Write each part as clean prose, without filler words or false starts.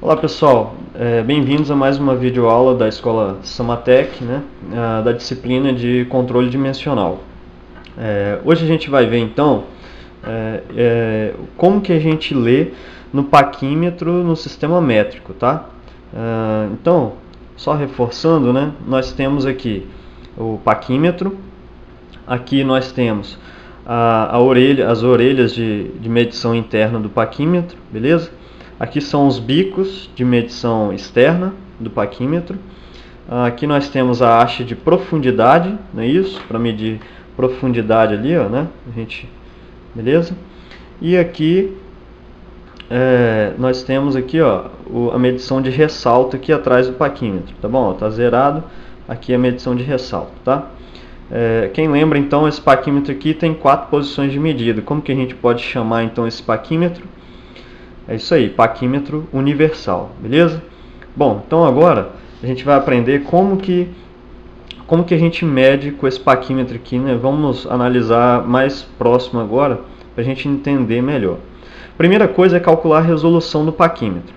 Olá pessoal, bem-vindos a mais uma videoaula da Escola Samatec, né, da disciplina de controle dimensional. Hoje a gente vai ver então como que a gente lê no paquímetro no sistema métrico, tá? Então, só reforçando, né, nós temos aqui o paquímetro, aqui nós temos as orelhas de medição interna do paquímetro, beleza? Aqui são os bicos de medição externa do paquímetro. Aqui nós temos a haste de profundidade, não é isso? Para medir profundidade ali, ó, né? Beleza? E aqui nós temos aqui, ó, a medição de ressalto aqui atrás do paquímetro, tá bom? Tá zerado. Aqui a medição de ressalto, tá? Quem lembra então, esse paquímetro aqui tem 4 posições de medida. Como que a gente pode chamar então esse paquímetro? É isso aí, paquímetro universal, beleza? Bom, então agora a gente vai aprender como que a gente mede com esse paquímetro aqui, né? Vamos analisar mais próximo agora para a gente entender melhor. Primeira coisa é calcular a resolução do paquímetro.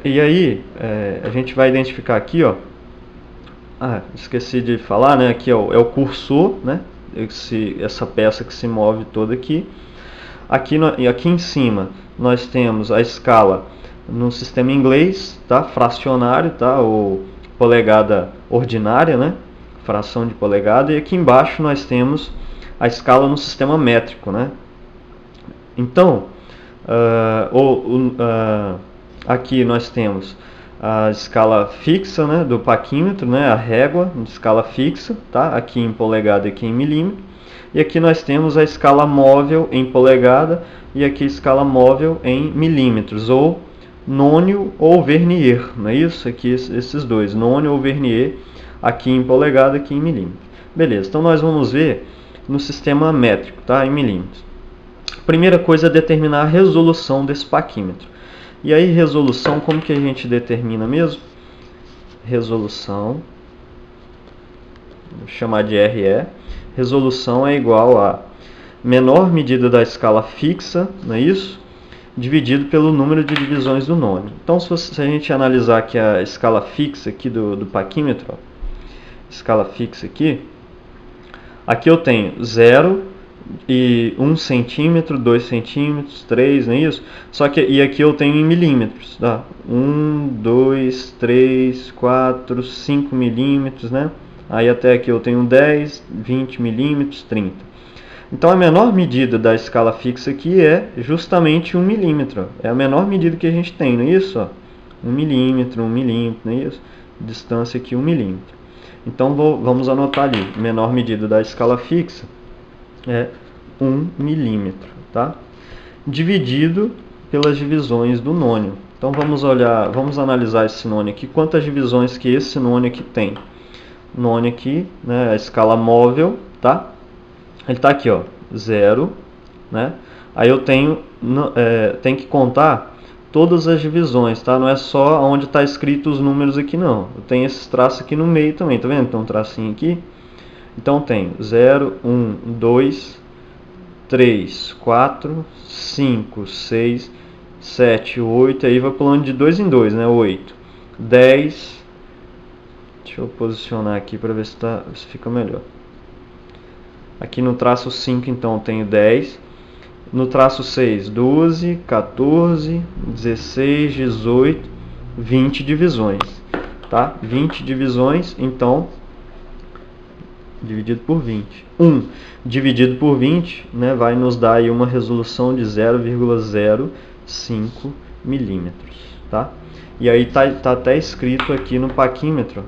E aí a gente vai identificar aqui, ó. Esqueci de falar, né? Aqui é o cursor, né? Essa peça que se move toda aqui. Aqui em cima nós temos a escala no sistema inglês, tá? Fracionário, tá? Ou polegada ordinária, né? Fração de polegada. E aqui embaixo nós temos a escala no sistema métrico, né? Então, aqui nós temos a escala fixa, né, do paquímetro, né, a régua de escala fixa, tá? Aqui em polegada e aqui em milímetro. E aqui nós temos a escala móvel em polegada e aqui a escala móvel em milímetros, ou nônio ou vernier, não é isso? Aqui esses dois, nônio ou vernier, aqui em polegada, aqui em milímetro. Beleza, então nós vamos ver no sistema métrico, tá? Em milímetros. Primeira coisa é determinar a resolução desse paquímetro. E aí, resolução, como que a gente determina mesmo? Resolução, vou chamar de RE. Resolução é igual a menor medida da escala fixa, não é isso? Dividido pelo número de divisões do nônio. Então, se a gente analisar aqui a escala fixa aqui do paquímetro, ó, escala fixa aqui eu tenho 0 e 1 centímetro, 2 centímetros, 3, não é isso? E aqui eu tenho em milímetros, tá? 1, 2, 3, 4, 5 milímetros, né? Aí até aqui eu tenho 10, 20 milímetros, 30. Então a menor medida da escala fixa aqui é justamente 1 milímetro. É a menor medida que a gente tem, não é isso? 1 milímetro, não é isso? Distância aqui 1 milímetro. Então vamos anotar ali, menor medida da escala fixa é 1 milímetro, tá? Dividido pelas divisões do nônio. Então vamos analisar esse nônio aqui, quantas divisões que esse nônio aqui tem. Nônio aqui, né, a escala móvel, tá? Ele está aqui, ó, 0, né? Aí eu tenho que contar todas as divisões, tá? Não é só onde está escrito os números aqui, não. Eu tenho esses traços aqui no meio também, tá vendo? Tem um tracinho aqui. Então tem 0, 1, 2, 3, 4, 5, 6, 7, 8. Aí vai pulando de 2 em 2, né? 8, 10. Deixa eu posicionar aqui para ver se fica melhor. Aqui no traço 5, então, tenho 10. No traço 6, 12, 14, 16, 18, 20 divisões. Tá? 20 divisões, então, dividido por 20. 1 dividido por 20, né, vai nos dar aí uma resolução de 0,05 milímetros. Tá? E aí tá até escrito aqui no paquímetro.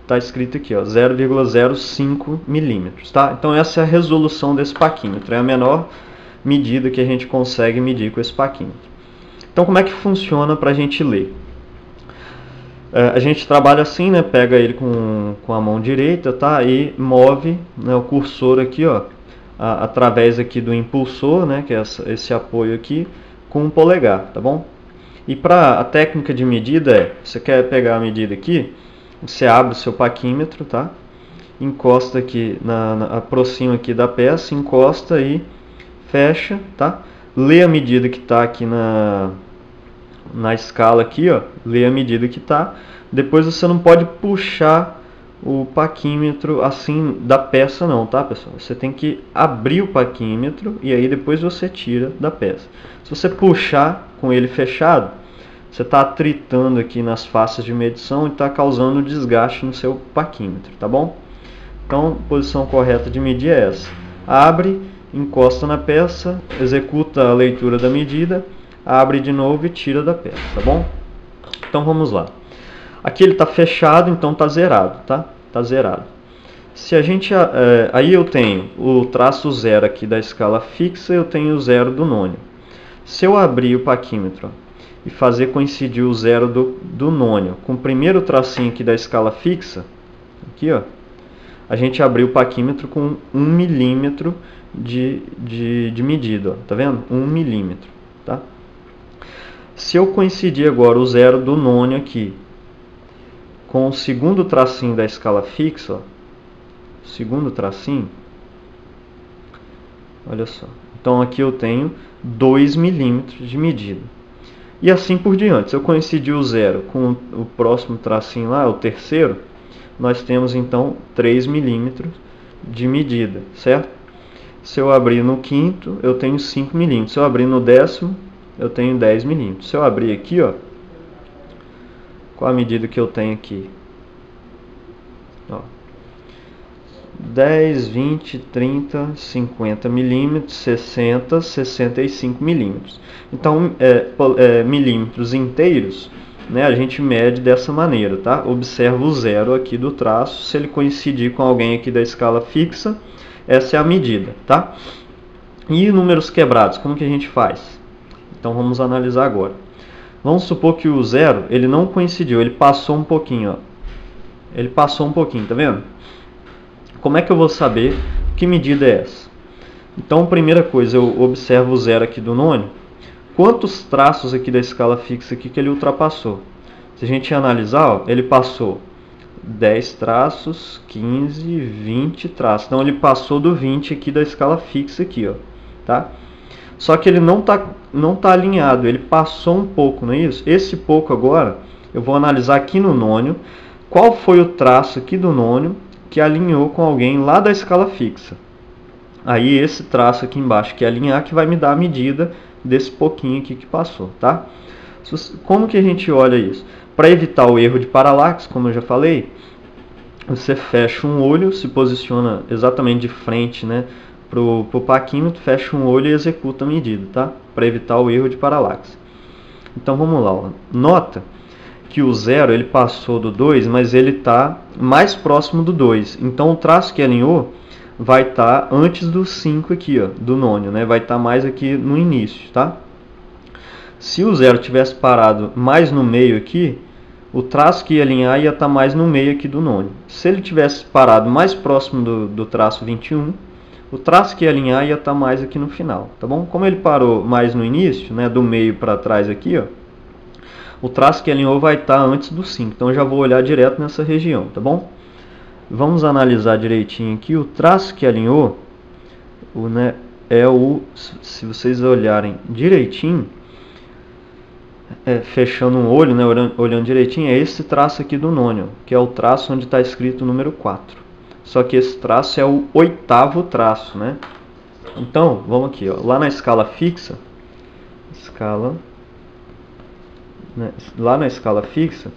Está escrito aqui, 0,05 milímetros. Tá? Então essa é a resolução desse paquímetro. É a menor medida que a gente consegue medir com esse paquímetro. Então como é que funciona para a gente ler? A gente trabalha assim, né? Pega ele com a mão direita, tá? E move, né, o cursor aqui, ó, através aqui do impulsor, né? Que é esse apoio aqui, com o polegar, tá bom? E para a técnica de medida você quer pegar a medida aqui, você abre o seu paquímetro, tá? Encosta aqui, aproxima aqui da peça, encosta e fecha, tá? Lê a medida que está aqui na escala aqui, ó, lê a medida que está. Depois você não pode puxar o paquímetro assim da peça não, tá, pessoal? Você tem que abrir o paquímetro e aí depois você tira da peça. Se você puxar com ele fechado, você está atritando aqui nas faces de medição e está causando desgaste no seu paquímetro, tá bom? Então, a posição correta de medir é essa. Abre, encosta na peça, executa a leitura da medida, abre de novo e tira da peça, tá bom? Então, vamos lá. Aqui ele está fechado, então está zerado, tá? Está zerado. Se a gente, aí eu tenho o traço zero aqui da escala fixa, eu tenho o zero do nônio. Se eu abrir o paquímetro e fazer coincidir o zero do nônio com o primeiro tracinho aqui da escala fixa, aqui ó, a gente abriu o paquímetro com 1 milímetro de medida, ó, tá vendo? 1 milímetro, tá? Se eu coincidir agora o zero do nônio aqui com o segundo tracinho da escala fixa, ó, segundo tracinho, olha só. Então aqui eu tenho 2 milímetros de medida. E assim por diante. Se eu coincidir o zero com o próximo tracinho lá, o terceiro, nós temos então 3 milímetros de medida, certo? Se eu abrir no quinto, eu tenho 5 milímetros. Se eu abrir no décimo, eu tenho 10 milímetros. Se eu abrir aqui, ó, qual a medida que eu tenho aqui? Ó, 10, 20, 30, 50 milímetros, 60, 65 milímetros. Então, milímetros inteiros, né, a gente mede dessa maneira, tá? Observa o zero aqui do traço, se ele coincidir com alguém aqui da escala fixa, essa é a medida, tá? E números quebrados, como que a gente faz? Então, vamos analisar agora. Vamos supor que o zero, ele não coincidiu, ele passou um pouquinho, ó. Ele passou um pouquinho, tá vendo? Como é que eu vou saber que medida é essa? Então, primeira coisa, eu observo o zero aqui do nônio. Quantos traços aqui da escala fixa aqui que ele ultrapassou? Se a gente analisar, ó, ele passou 10 traços, 15, 20 traços. Então, ele passou do 20 aqui da escala fixa aqui, ó, tá? Só que ele não tá alinhado, ele passou um pouco, não é isso? Esse pouco agora, eu vou analisar aqui no nônio, qual foi o traço aqui do nônio que alinhou com alguém lá da escala fixa. Aí esse traço aqui embaixo que alinhar que vai me dar a medida desse pouquinho aqui que passou, tá? Como que a gente olha isso? Para evitar o erro de paralaxe, como eu já falei, você fecha um olho, se posiciona exatamente de frente, né, pro paquímetro, fecha um olho e executa a medida, tá? Para evitar o erro de paralaxe. Então vamos lá, ó. Nota que o zero ele passou do 2, mas ele está mais próximo do 2. Então o traço que alinhou vai estar antes do 5 aqui, ó, do nônio, né? Vai estar mais aqui no início, tá? Se o zero tivesse parado mais no meio aqui, o traço que ia alinhar ia estar mais no meio aqui do nônio. Se ele tivesse parado mais próximo do traço 21, o traço que ia alinhar ia estar mais aqui no final, tá bom? Como ele parou mais no início, né, do meio para trás aqui, ó, o traço que alinhou vai estar antes do 5. Então, eu já vou olhar direto nessa região, tá bom? Vamos analisar direitinho aqui. O traço que alinhou, né, se vocês olharem direitinho, fechando um olho, né, olhando direitinho, é esse traço aqui do nônio, que é o traço onde está escrito o número 4. Só que esse traço é o 8º traço, né? Então, vamos aqui, ó, lá na escala fixa, lá na escala fixa,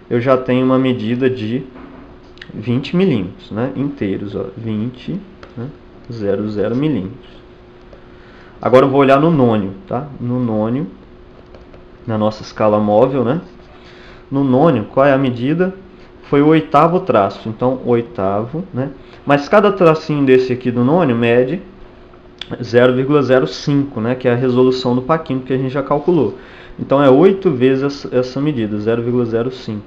eu já tenho uma medida de 20 milímetros, né, inteiros, ó, 20, né, 00 milímetros. Agora eu vou olhar no nônio, tá? No nônio, na nossa escala móvel, né? No nônio, qual é a medida? Foi o 8º traço, então 8º, né? Mas cada tracinho desse aqui do nônio mede 0,05, né, que é a resolução do paquímetro que a gente já calculou. Então é 8 vezes essa medida, 0,05.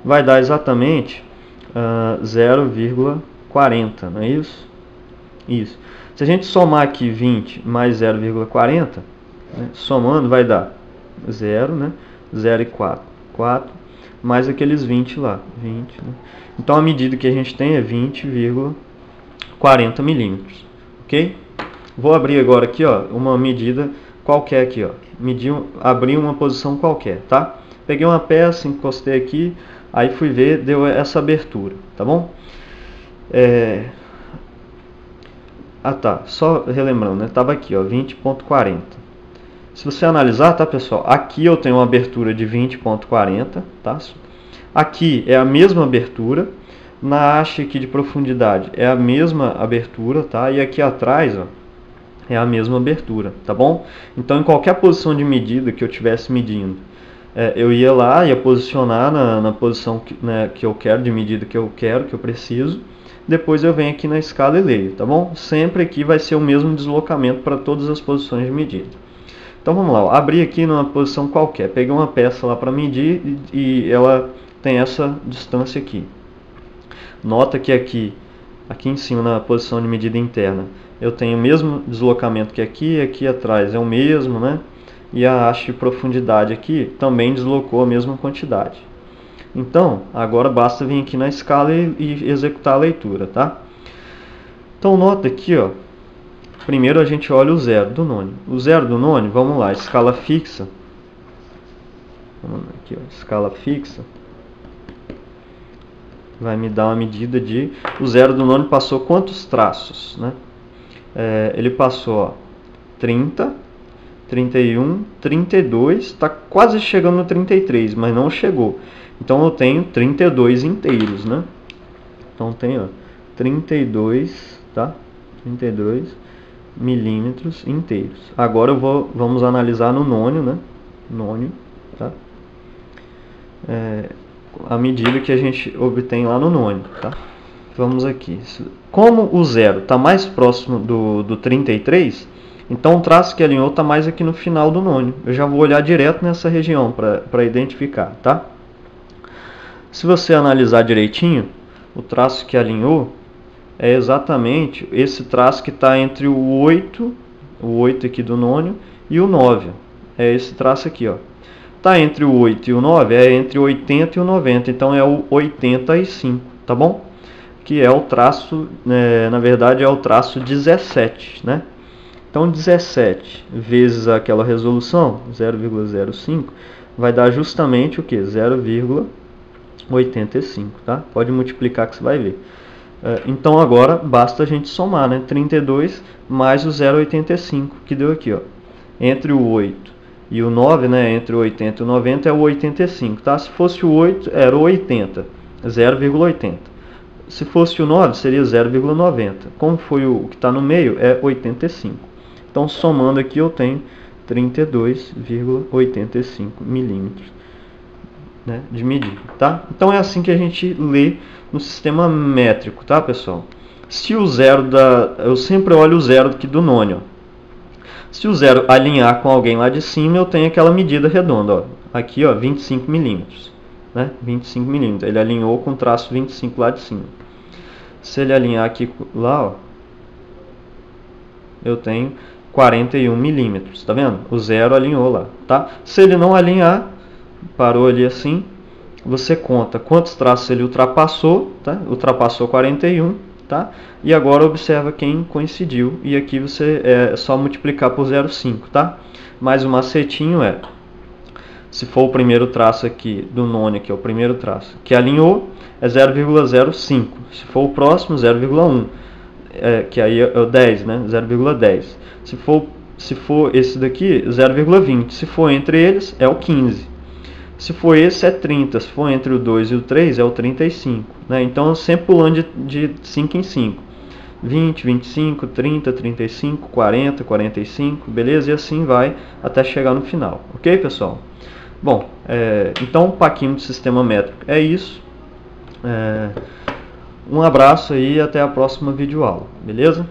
Vai dar exatamente 0,40, não é isso? Isso. Se a gente somar aqui 20 mais 0,40, né, somando vai dar 0, né, 0,4, 4, mais aqueles 20 lá. 20, né? Então a medida que a gente tem é 20,40 milímetros. Ok? Vou abrir agora aqui, ó, uma medida qualquer aqui, ó. Abri uma posição qualquer, tá? Peguei uma peça, encostei aqui, aí fui ver, deu essa abertura, tá bom? Ah tá, só relembrando, né? Tava aqui, ó, 20.40. Se você analisar, tá, pessoal? Aqui eu tenho uma abertura de 20.40, tá? Aqui é a mesma abertura. Na haste aqui de profundidade é a mesma abertura, tá? E aqui atrás, ó, é a mesma abertura, tá bom? Então, em qualquer posição de medida que eu estivesse medindo, eu ia lá, ia posicionar na posição que eu quero, de medida que eu quero, que eu preciso. Depois eu venho aqui na escala e leio, tá bom? Sempre aqui vai ser o mesmo deslocamento para todas as posições de medida. Então vamos lá, ó. Abri aqui numa posição qualquer, peguei uma peça lá para medir e ela tem essa distância aqui. Nota que aqui em cima na posição de medida interna eu tenho o mesmo deslocamento que aqui atrás é o mesmo, né? E a haste de profundidade aqui também deslocou a mesma quantidade. Então, agora basta vir aqui na escala e executar a leitura, tá? Então, nota aqui, ó. Primeiro a gente olha o zero do nônio. O zero do nônio, vamos lá, escala fixa. Vamos aqui, ó, escala fixa. Vai me dar uma medida de... O zero do nônio passou quantos traços, né? Ele passou, ó, 30, 31, 32, está quase chegando no 33, mas não chegou. Então eu tenho 32 inteiros, né? Então tem, ó, 32, tá? 32 milímetros inteiros. Agora vamos analisar no nônio, né? Nônio, tá? A medida que a gente obtém lá no nônio, tá? Vamos aqui. Como o zero está mais próximo do 33, então o traço que alinhou está mais aqui no final do nônio. Eu já vou olhar direto nessa região para identificar, tá? Se você analisar direitinho, o traço que alinhou é exatamente esse traço que está entre o 8 aqui do nônio, e o 9. É esse traço aqui, ó. Está entre o 8 e o 9, é entre o 80 e o 90, então é o 85, tá bom? Que é o traço, na verdade é o traço 17, né? Então 17 vezes aquela resolução, 0,05, vai dar justamente o que? 0,85, tá? Pode multiplicar que você vai ver. Então agora basta a gente somar, né? 32 mais o 0,85 que deu aqui, ó. Entre o 8 e o 9, né? Entre o 80 e o 90 é o 85, tá? Se fosse o 8, era o 80, 0,80. Se fosse o 9, seria 0,90. Como foi o que está no meio, é 85. Então, somando aqui, eu tenho 32,85 milímetros, né, de medida, tá? Então, é assim que a gente lê no sistema métrico, tá, pessoal? Se o zero eu sempre olho o zero aqui do nônio. Se o zero alinhar com alguém lá de cima, eu tenho aquela medida redonda, ó. Aqui, ó, 25 milímetros. Né? 25 milímetros. Ele alinhou com o traço 25 lá de cima. Se ele alinhar aqui lá, ó, eu tenho 41 milímetros. Tá vendo? O zero alinhou lá. Tá? Se ele não alinhar, parou ali assim, você conta quantos traços ele ultrapassou. Tá? Ultrapassou 41. Tá? E agora observa quem coincidiu. E aqui você é só multiplicar por 0,5. Tá? Mas o macetinho é... Se for o primeiro traço aqui do nônio, que é o primeiro traço, que alinhou, é 0,05. Se for o próximo, 0,1. Que aí é o 10, né? 0,10. Se for esse daqui, 0,20. Se for entre eles, é o 15. Se for esse, é 30. Se for entre o 2 e o 3, é o 35. Né? Então, sempre pulando de 5 em 5. 20, 25, 30, 35, 40, 45, beleza? E assim vai até chegar no final. Ok, pessoal? Bom, então o paquímetro do sistema métrico é isso. Um abraço aí e até a próxima videoaula, beleza?